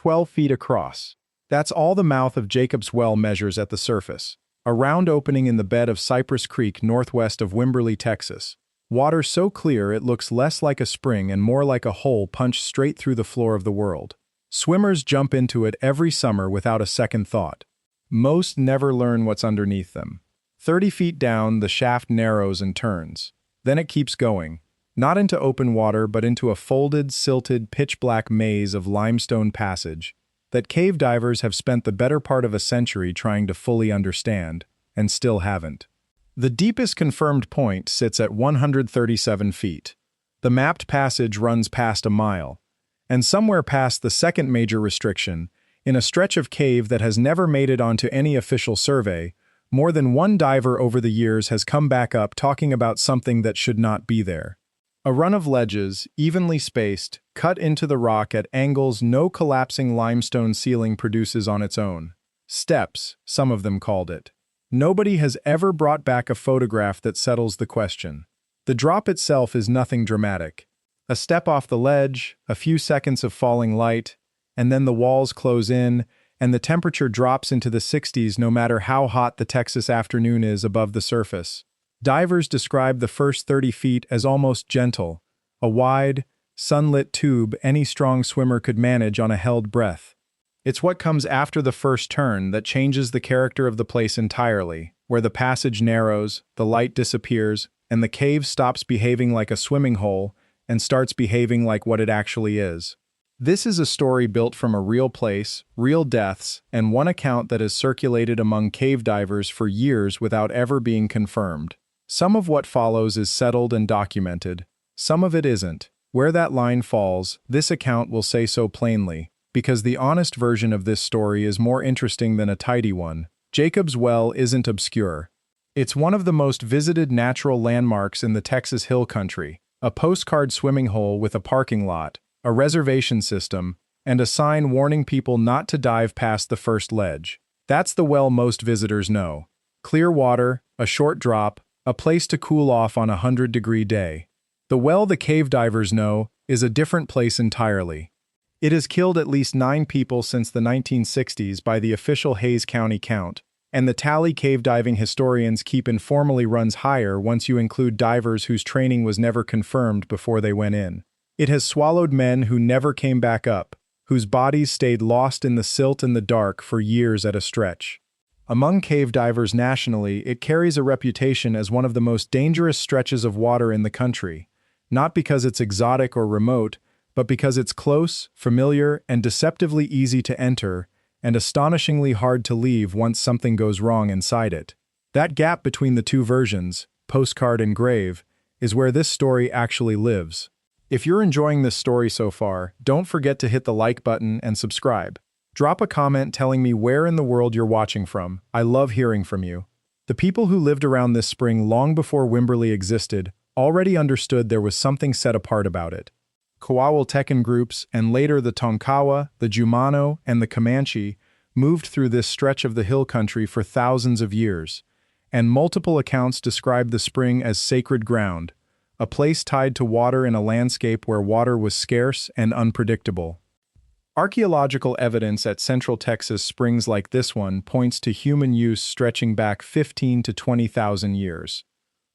12 feet across. That's all the mouth of Jacob's Well measures at the surface. A round opening in the bed of Cypress Creek northwest of Wimberley, Texas. Water so clear it looks less like a spring and more like a hole punched straight through the floor of the world. Swimmers jump into it every summer without a second thought. Most never learn what's underneath them. 30 feet down, the shaft narrows and turns. Then it keeps going, not into open water but into a folded, silted, pitch-black maze of limestone passage that cave divers have spent the better part of a century trying to fully understand, and still haven't. The deepest confirmed point sits at 137 feet. The mapped passage runs past a mile, and somewhere past the second major restriction, in a stretch of cave that has never made it onto any official survey, more than one diver over the years has come back up talking about something that should not be there. A run of ledges, evenly spaced, cut into the rock at angles no collapsing limestone ceiling produces on its own. Steps, some of them called it. Nobody has ever brought back a photograph that settles the question. The drop itself is nothing dramatic. A step off the ledge, a few seconds of falling light, and then the walls close in, and the temperature drops into the 60s no matter how hot the Texas afternoon is above the surface. Divers describe the first 30 feet as almost gentle, a wide, sunlit tube any strong swimmer could manage on a held breath. It's what comes after the first turn that changes the character of the place entirely, where the passage narrows, the light disappears, and the cave stops behaving like a swimming hole and starts behaving like what it actually is. This is a story built from a real place, real deaths, and one account that has circulated among cave divers for years without ever being confirmed. Some of what follows is settled and documented. Some of it isn't. Where that line falls, this account will say so plainly, because the honest version of this story is more interesting than a tidy one. Jacob's Well isn't obscure. It's one of the most visited natural landmarks in the Texas Hill Country, a postcard swimming hole with a parking lot, a reservation system, and a sign warning people not to dive past the first ledge. That's the well most visitors know. Clear water, a short drop, a place to cool off on a 100-degree day. The well the cave divers know is a different place entirely. It has killed at least 9 people since the 1960s by the official Hays County count, and the tally cave diving historians keep informally runs higher once you include divers whose training was never confirmed before they went in. It has swallowed men who never came back up, whose bodies stayed lost in the silt and the dark for years at a stretch. Among cave divers nationally, it carries a reputation as one of the most dangerous stretches of water in the country, not because it's exotic or remote, but because it's close, familiar, and deceptively easy to enter, and astonishingly hard to leave once something goes wrong inside it. That gap between the two versions, postcard and grave, is where this story actually lives. If you're enjoying this story so far, don't forget to hit the like button and subscribe. Drop a comment telling me where in the world you're watching from. I love hearing from you. The people who lived around this spring long before Wimberley existed already understood there was something set apart about it. Coahuiltecan groups, and later the Tonkawa, the Jumano, and the Comanche, moved through this stretch of the hill country for thousands of years, and multiple accounts describe the spring as sacred ground, a place tied to water in a landscape where water was scarce and unpredictable. Archaeological evidence at Central Texas springs like this one points to human use stretching back 15 to 20,000 years.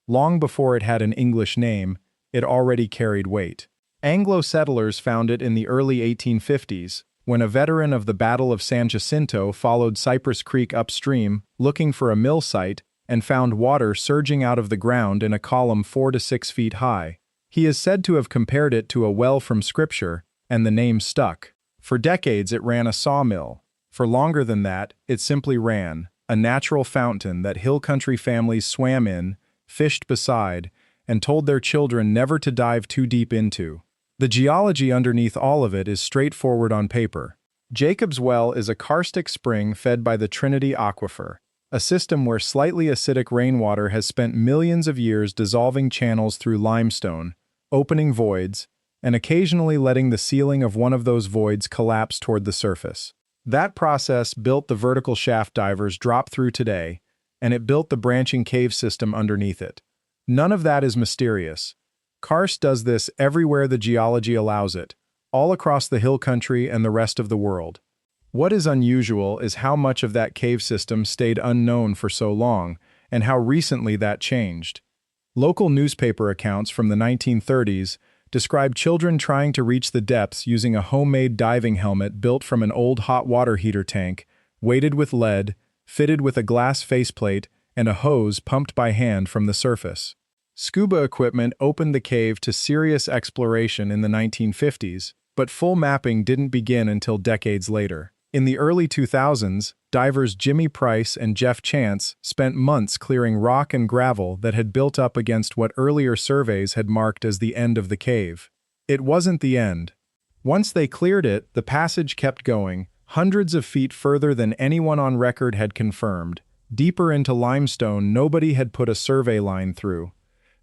Long before it had an English name, it already carried weight. Anglo settlers found it in the early 1850s, when a veteran of the Battle of San Jacinto followed Cypress Creek upstream looking for a mill site and found water surging out of the ground in a column 4 to 6 feet high. He is said to have compared it to a well from Scripture, and the name stuck. For decades it ran a sawmill. For longer than that, it simply ran, a natural fountain that hill country families swam in, fished beside, and told their children never to dive too deep into. The geology underneath all of it is straightforward on paper. Jacob's Well is a karstic spring fed by the Trinity Aquifer, a system where slightly acidic rainwater has spent millions of years dissolving channels through limestone, opening voids, and occasionally letting the ceiling of one of those voids collapse toward the surface. That process built the vertical shaft divers drop through today, and it built the branching cave system underneath it. None of that is mysterious. Karst does this everywhere the geology allows it, all across the hill country and the rest of the world. What is unusual is how much of that cave system stayed unknown for so long, and how recently that changed. Local newspaper accounts from the 1930s describe children trying to reach the depths using a homemade diving helmet built from an old hot water heater tank, weighted with lead, fitted with a glass faceplate, and a hose pumped by hand from the surface. Scuba equipment opened the cave to serious exploration in the 1950s, but full mapping didn't begin until decades later. In the early 2000s, divers Jimmy Price and Jeff Chance spent months clearing rock and gravel that had built up against what earlier surveys had marked as the end of the cave. It wasn't the end. Once they cleared it, the passage kept going, hundreds of feet further than anyone on record had confirmed, deeper into limestone nobody had put a survey line through.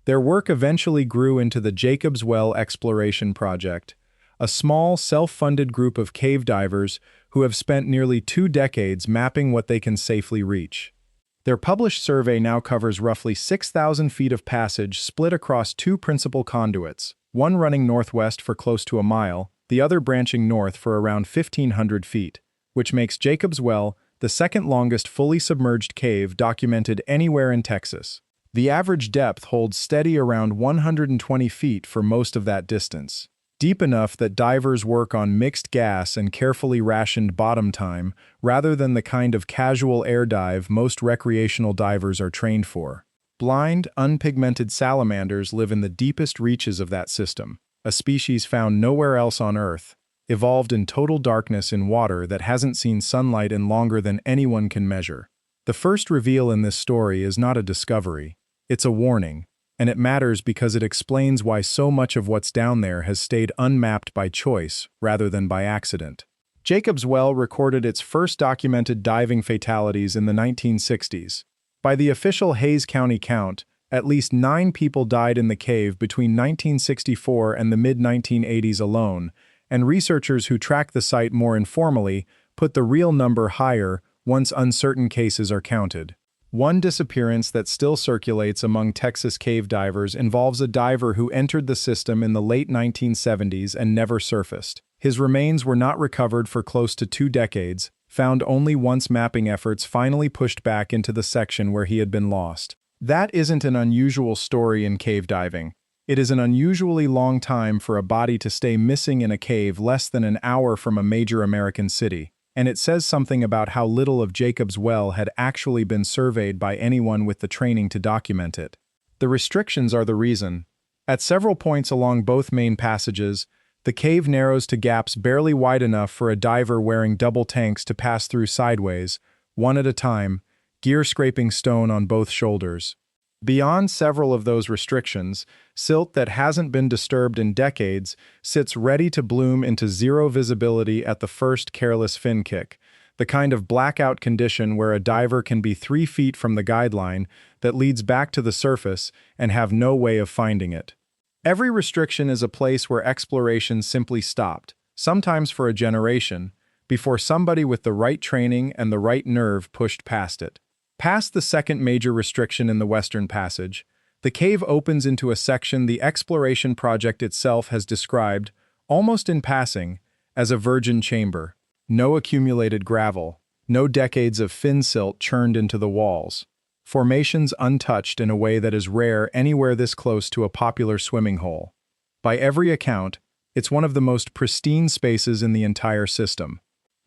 Their work eventually grew into the Jacob's Well Exploration Project, a small, self-funded group of cave divers who have spent nearly 2 decades mapping what they can safely reach. Their published survey now covers roughly 6,000 feet of passage split across 2 principal conduits, one running northwest for close to a mile, the other branching north for around 1,500 feet, which makes Jacob's Well the second longest fully submerged cave documented anywhere in Texas. The average depth holds steady around 120 feet for most of that distance, deep enough that divers work on mixed gas and carefully rationed bottom time rather than the kind of casual air dive most recreational divers are trained for. Blind, unpigmented salamanders live in the deepest reaches of that system, a species found nowhere else on Earth, evolved in total darkness in water that hasn't seen sunlight in longer than anyone can measure. The first reveal in this story is not a discovery, it's a warning, and it matters because it explains why so much of what's down there has stayed unmapped by choice rather than by accident. Jacob's Well recorded its first documented diving fatalities in the 1960s. By the official Hays County count, at least 9 people died in the cave between 1964 and the mid-1980s alone, and researchers who track the site more informally put the real number higher once uncertain cases are counted. One disappearance that still circulates among Texas cave divers involves a diver who entered the system in the late 1970s and never surfaced. His remains were not recovered for close to 2 decades, found only once mapping efforts finally pushed back into the section where he had been lost. That isn't an unusual story in cave diving. It is an unusually long time for a body to stay missing in a cave less than an hour from a major American city, and it says something about how little of Jacob's Well had actually been surveyed by anyone with the training to document it. The restrictions are the reason. At several points along both main passages, the cave narrows to gaps barely wide enough for a diver wearing double tanks to pass through sideways, one at a time, gear scraping stone on both shoulders. Beyond several of those restrictions, silt that hasn't been disturbed in decades sits ready to bloom into zero visibility at the first careless fin kick, the kind of blackout condition where a diver can be 3 feet from the guideline that leads back to the surface and have no way of finding it. Every restriction is a place where exploration simply stopped, sometimes for a generation, before somebody with the right training and the right nerve pushed past it. Past the second major restriction in the Western Passage, the cave opens into a section the exploration project itself has described, almost in passing, as a virgin chamber. No accumulated gravel, no decades of fin silt churned into the walls. Formations untouched in a way that is rare anywhere this close to a popular swimming hole. By every account, it's one of the most pristine spaces in the entire system.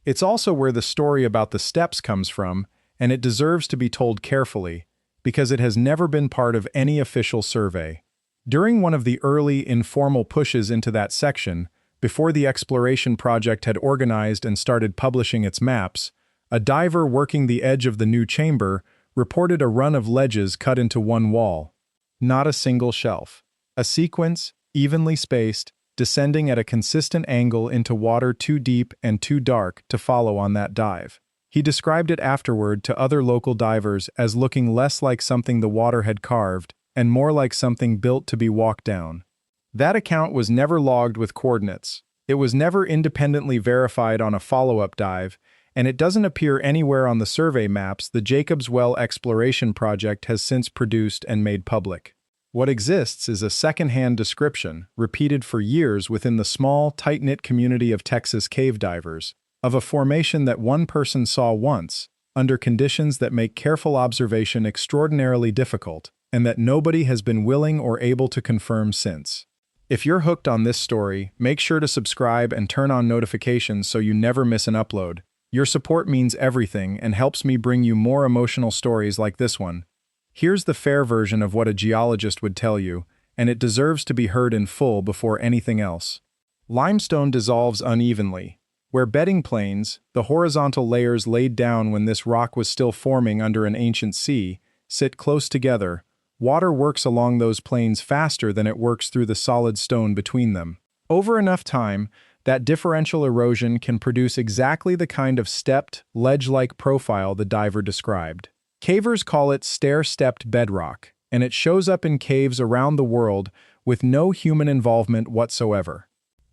It's also where the story about the steps comes from, and it deserves to be told carefully, because it has never been part of any official survey. During one of the early, informal pushes into that section, before the exploration project had organized and started publishing its maps, a diver working the edge of the new chamber reported a run of ledges cut into one wall. Not a single shelf. A sequence, evenly spaced, descending at a consistent angle into water too deep and too dark to follow on that dive. He described it afterward to other local divers as looking less like something the water had carved and more like something built to be walked down. That account was never logged with coordinates. It was never independently verified on a follow-up dive, and it doesn't appear anywhere on the survey maps the Jacob's Well Exploration Project has since produced and made public. What exists is a second-hand description, repeated for years within the small, tight-knit community of Texas cave divers, of a formation that one person saw once, under conditions that make careful observation extraordinarily difficult, and that nobody has been willing or able to confirm since. If you're hooked on this story, make sure to subscribe and turn on notifications so you never miss an upload. Your support means everything and helps me bring you more emotional stories like this one. Here's the fair version of what a geologist would tell you, and it deserves to be heard in full before anything else. Limestone dissolves unevenly. Where bedding planes, the horizontal layers laid down when this rock was still forming under an ancient sea, sit close together, water works along those planes faster than it works through the solid stone between them. Over enough time, that differential erosion can produce exactly the kind of stepped, ledge-like profile the diver described. Cavers call it stair-stepped bedrock, and it shows up in caves around the world with no human involvement whatsoever.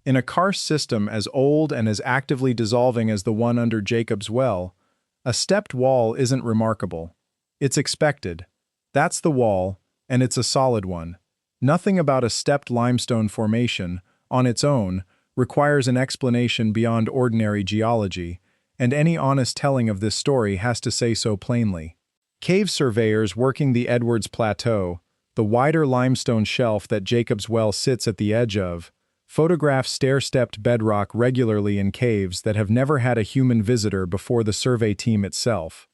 In a karst system as old and as actively dissolving as the one under Jacob's Well, a stepped wall isn't remarkable. It's expected. That's the wall, and it's a solid one. Nothing about a stepped limestone formation, on its own, requires an explanation beyond ordinary geology, and any honest telling of this story has to say so plainly. Cave surveyors working the Edwards Plateau, the wider limestone shelf that Jacob's Well sits at the edge of, photograph stair-stepped bedrock regularly in caves that have never had a human visitor before the survey team itself.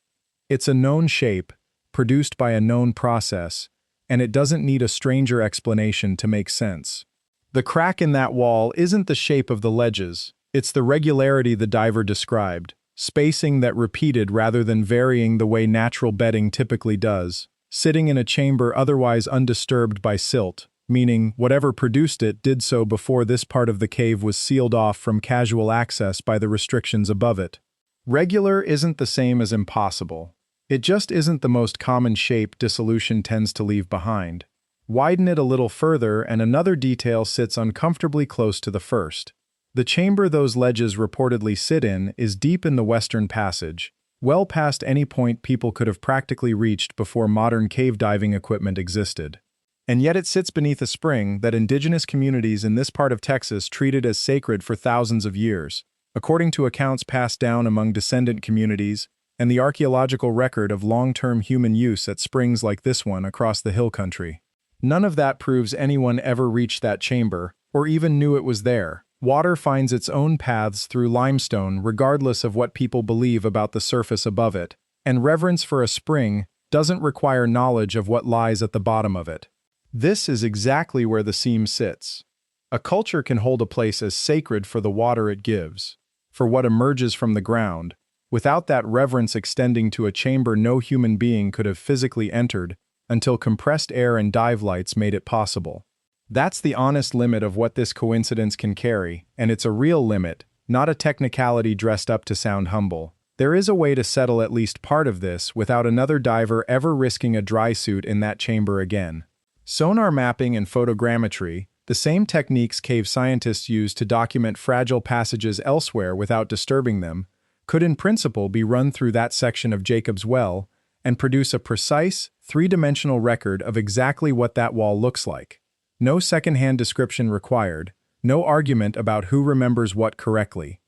It's a known shape, produced by a known process, and it doesn't need a stranger explanation to make sense. The crack in that wall isn't the shape of the ledges, it's the regularity the diver described, spacing that repeated rather than varying the way natural bedding typically does, sitting in a chamber otherwise undisturbed by silt, meaning whatever produced it did so before this part of the cave was sealed off from casual access by the restrictions above it. Regular isn't the same as impossible. It just isn't the most common shape dissolution tends to leave behind. Widen it a little further and another detail sits uncomfortably close to the first. The chamber those ledges reportedly sit in is deep in the western passage, well past any point people could have practically reached before modern cave diving equipment existed. And yet it sits beneath a spring that indigenous communities in this part of Texas treated as sacred for thousands of years, according to accounts passed down among descendant communities and the archaeological record of long-term human use at springs like this one across the hill country. None of that proves anyone ever reached that chamber, or even knew it was there. Water finds its own paths through limestone regardless of what people believe about the surface above it, and reverence for a spring doesn't require knowledge of what lies at the bottom of it. This is exactly where the seam sits. A culture can hold a place as sacred for the water it gives, for what emerges from the ground, without that reverence extending to a chamber no human being could have physically entered until compressed air and dive lights made it possible. That's the honest limit of what this coincidence can carry, and it's a real limit, not a technicality dressed up to sound humble. There is a way to settle at least part of this without another diver ever risking a dry suit in that chamber again. Sonar mapping and photogrammetry, the same techniques cave scientists use to document fragile passages elsewhere without disturbing them, could in principle be run through that section of Jacob's Well and produce a precise, three-dimensional record of exactly what that wall looks like. No second-hand description required, no argument about who remembers what correctly.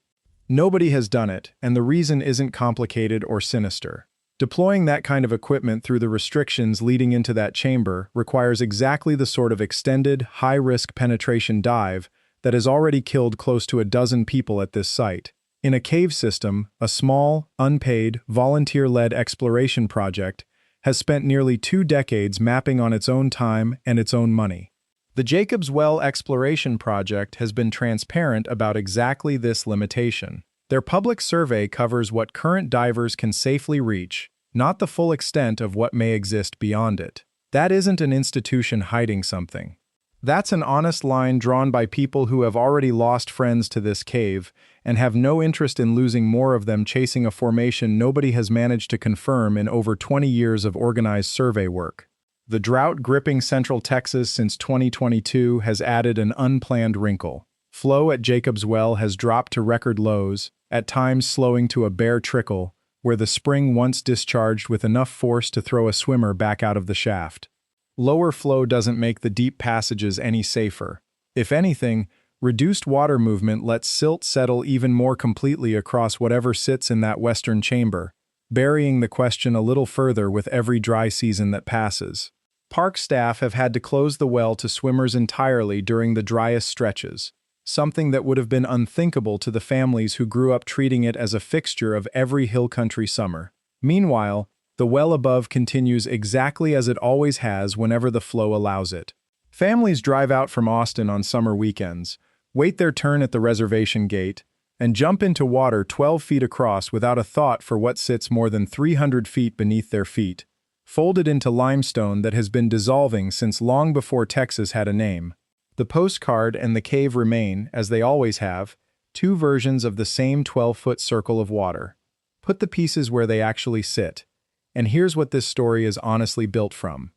Nobody has done it, and the reason isn't complicated or sinister. Deploying that kind of equipment through the restrictions leading into that chamber requires exactly the sort of extended, high-risk penetration dive that has already killed close to a dozen people at this site. In a cave system, a small, unpaid, volunteer-led exploration project has spent nearly 2 decades mapping on its own time and its own money. The Jacob's Well Exploration Project has been transparent about exactly this limitation. Their public survey covers what current divers can safely reach, not the full extent of what may exist beyond it. That isn't an institution hiding something. That's an honest line drawn by people who have already lost friends to this cave and have no interest in losing more of them chasing a formation nobody has managed to confirm in over 20 years of organized survey work. The drought gripping Central Texas since 2022 has added an unplanned wrinkle. Flow at Jacob's Well has dropped to record lows, at times slowing to a bare trickle, where the spring once discharged with enough force to throw a swimmer back out of the shaft. Lower flow doesn't make the deep passages any safer. If anything, reduced water movement lets silt settle even more completely across whatever sits in that western chamber, burying the question a little further with every dry season that passes. Park staff have had to close the well to swimmers entirely during the driest stretches, something that would have been unthinkable to the families who grew up treating it as a fixture of every hill country summer. Meanwhile, the well above continues exactly as it always has whenever the flow allows it. Families drive out from Austin on summer weekends, wait their turn at the reservation gate, and jump into water 12 feet across without a thought for what sits more than 300 feet beneath their feet, folded into limestone that has been dissolving since long before Texas had a name. The postcard and the cave remain, as they always have, two versions of the same 12-foot circle of water. Put the pieces where they actually sit. And here's what this story is honestly built from.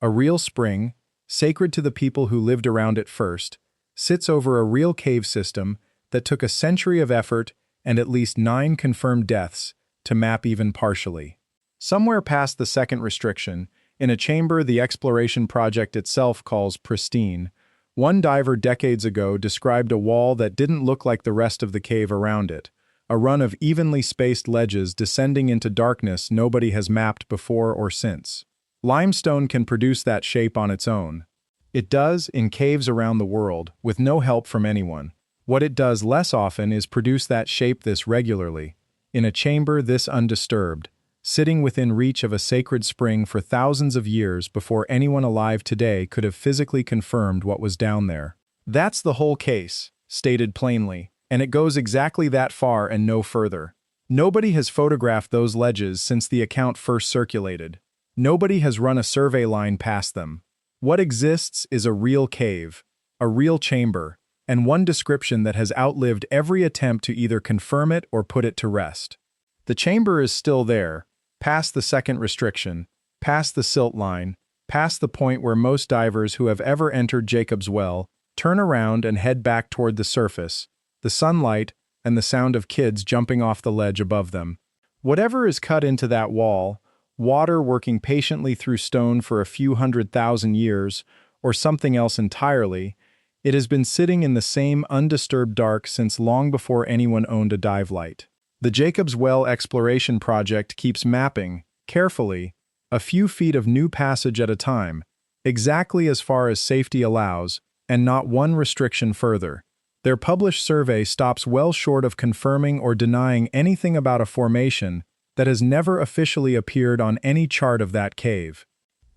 A real spring, sacred to the people who lived around it first, sits over a real cave system that took a century of effort and at least 9 confirmed deaths to map even partially. Somewhere past the second restriction, in a chamber the exploration project itself calls Pristine, one diver decades ago described a wall that didn't look like the rest of the cave around it, a run of evenly spaced ledges descending into darkness nobody has mapped before or since. Limestone can produce that shape on its own. It does in caves around the world, with no help from anyone. What it does less often is produce that shape this regularly, in a chamber this undisturbed, sitting within reach of a sacred spring for thousands of years before anyone alive today could have physically confirmed what was down there. That's the whole case, stated plainly. And it goes exactly that far and no further. Nobody has photographed those ledges since the account first circulated. Nobody has run a survey line past them. What exists is a real cave, a real chamber, and one description that has outlived every attempt to either confirm it or put it to rest. The chamber is still there, past the second restriction, past the silt line, past the point where most divers who have ever entered Jacob's Well turn around and head back toward the surface, the sunlight, and the sound of kids jumping off the ledge above them. Whatever is cut into that wall, water working patiently through stone for a few 100,000 years, or something else entirely, it has been sitting in the same undisturbed dark since long before anyone owned a dive light. The Jacob's Well exploration project keeps mapping, carefully, a few feet of new passage at a time, exactly as far as safety allows, and not one restriction further. Their published survey stops well short of confirming or denying anything about a formation that has never officially appeared on any chart of that cave.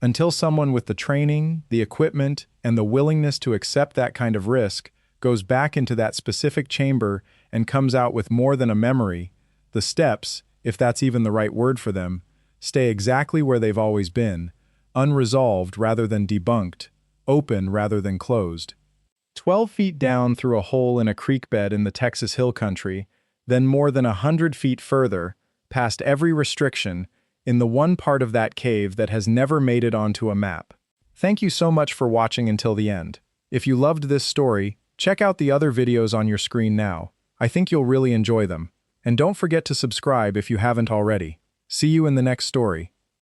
Until someone with the training, the equipment, and the willingness to accept that kind of risk goes back into that specific chamber and comes out with more than a memory, the steps, if that's even the right word for them, stay exactly where they've always been, unresolved rather than debunked, open rather than closed. 12 feet down through a hole in a creek bed in the Texas Hill Country, then more than 100 feet further, past every restriction, in the one part of that cave that has never made it onto a map. Thank you so much for watching until the end. If you loved this story, check out the other videos on your screen now. I think you'll really enjoy them. And don't forget to subscribe if you haven't already. See you in the next story.